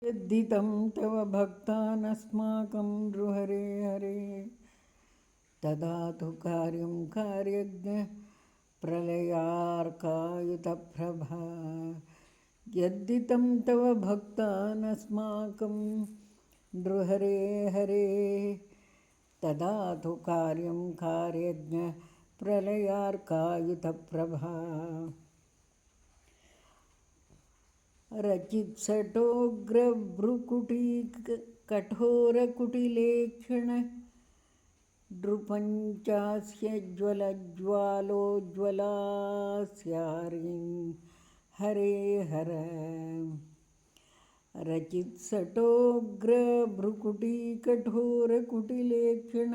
यद्दितं तव भक्तानस्माकं नृहरे हरे तदा तु कार्यं कार्यज्ञ प्रलयार्कायुतप्रभा यद्दितं तव भक्तानस्माकं नृहरे हरे तदा तु कार्यं कार्यज्ञ प्रलयार्कायुतप्रभा रचित्सटोग्रभ्रुकुटी कठोरकुटिलेक्षण नृपञ्चास्य ज्वलज्वालोज्ज्वलास्यारीं हरे हर रचित्सटोग्रभ्रुकुटी कठोरकुटिलेक्षण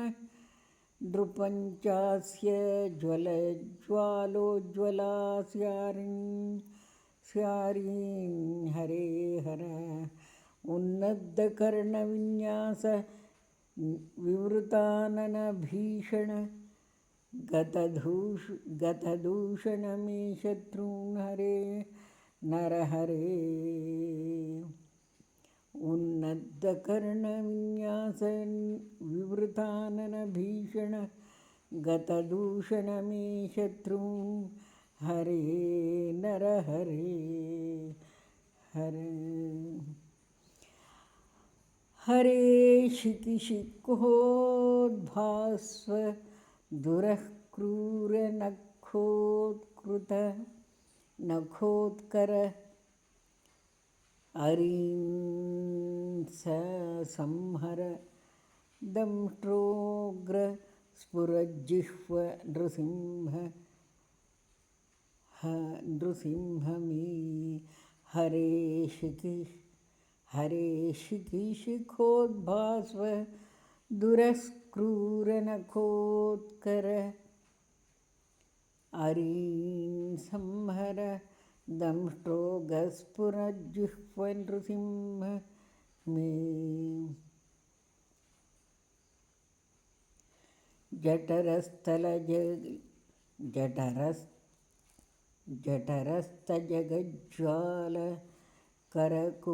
नृपञ्चास्य ज्वलज्वालोज्ज्वलास्यारीं स्यारीं हरे हर उन्नतकर्णविन्यास विवृताननभीषण गतदूषण मे शत्रून् हरे नरहरे उन्नतकर्णविन्यास विवृताननभीषण गतदूषण मे शत्रून् हरे नरहरे हरे हरे शिकिशिखोद्भास्व दुरः क्रूरनखोत्कृत नखोत्कर अरीं संहर दंष्ट्रोग्र स्फुरज्जिह्व नृसिंह मे हरे शिखिशिखोद्भास्व दुरस्क्रूरनखोत्कर अरीं संहर दंष्ट्रोगस्फुरज्जिह्व नृसिंह मे जठरस्थजगज्ज्वाल करकोट्युद्युतायुध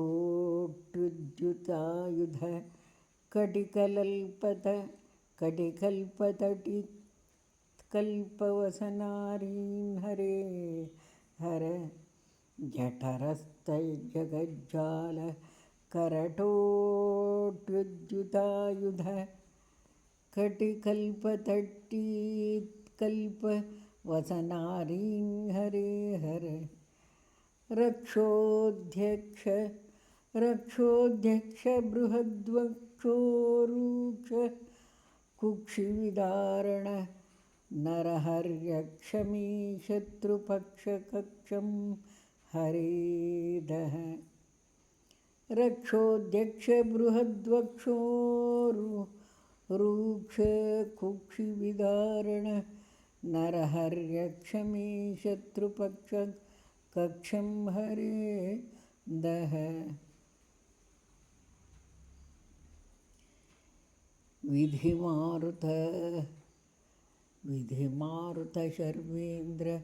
कटिकल्पवसनारीं हरे हर जठरस्थजगज्ज्वाल करटोट्युद्युतायुध कटिकल्पतटीत्कल्पवसनारीं हरे हर रक्षोध्यक्ष बृहद्वक्षोरुक्ष कुक्षिविदारण नरहर्यक्ष मे शत्रुपक्षकक्षं हरे दः रक्षोध्यक्ष बृहद्वक्षोरुक्ष कुक्षिविदारण नरहर्यक्ष मे शत्रुपक्षकक्षं हरे दः विधिमारुत शर्वेन्द्र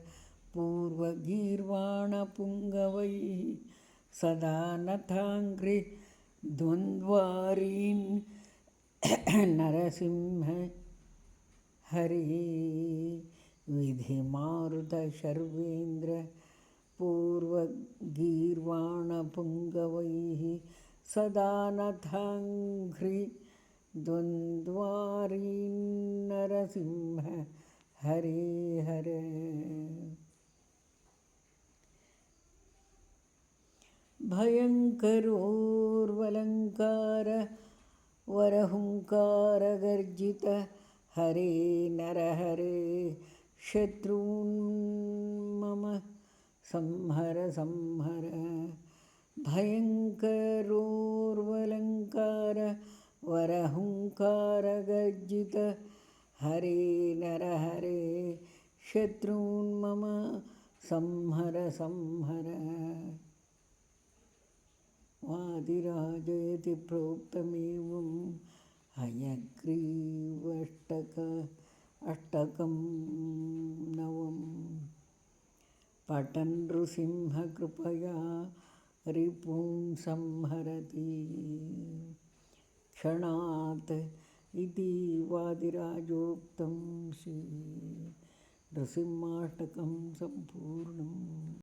पूर्वगीर्वाणपुङ्गवैः सदा नताङ्घ्रि द्वन्द्वारीन् नरसिंह हरे विधिमारुत शर्वेन्द्र पूर्वगीर्वाणपुङ्गवैः सदा नताङ्घ्रि द्वन्द्वारीन् नरसिंह हरे हर भयङ्करोर्वलङ्कार वरहुङ्कारगर्जित हरे नरहरे शत्रून् मम संहर भयङ्करोर्वलङ्कार वरहुङ्कारगर्जित हरे नरहरे शत्रून् मम संहर वादिराजयति प्रोक्तमेवं हयग्रीवष्टकं नवम् पठन् नृसिंह कृपया रिपून् संहरति क्षणात् इति वादिराजोक्तं श्री नृसिंहाष्टकं सम्पूर्णम्।